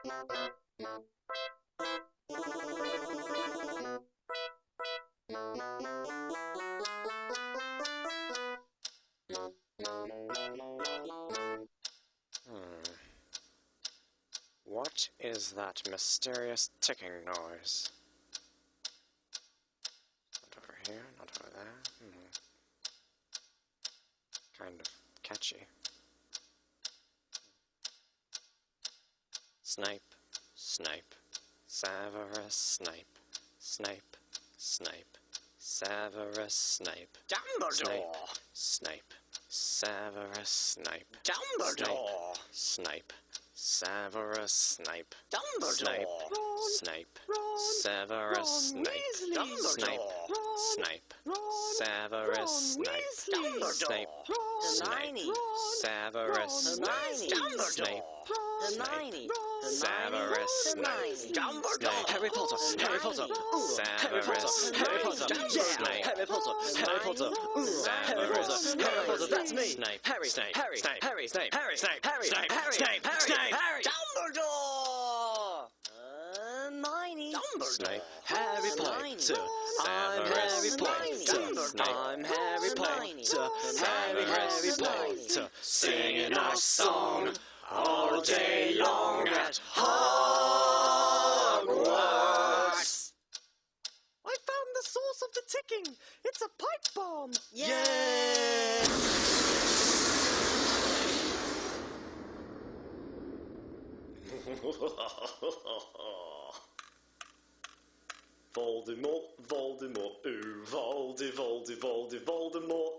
What is that mysterious ticking noise? Not over here, not over there. Kind of catchy. Snipe, snipe, Severus Snape, Snape, Snape, Severus Snape, Dumbledore! Snape, Severus Snape, Dumbledore! Snape, Severus Snape, Dumbledore! Snape, Severus Snape, Snape, Snape, Severus Snape, Snape, Hermione! Severus Snape, Snape, Hermione! Severus Snape, Dumbledore! Harry Potter! Harry Potter! Severus Harry Potter! Snape, Harry Potter! Harry Potter! Harry Potter! Harry Potter! That's me! Snape, Harry! Snape, Harry! Snape, Harry! Snape, Harry! Snape, Harry! Snape, Harry! Snape, Harry! Snape, Harry! Dumbledore! Hermione! Snape, Harry Potter! I'm Harry Potter! I'm Harry Potter! Harry Potter! singing our song all day long at Hogwarts! I found the source of the ticking! It's a pipe bomb! Yay! Voldemort, Voldemort, ooh, Voldemort.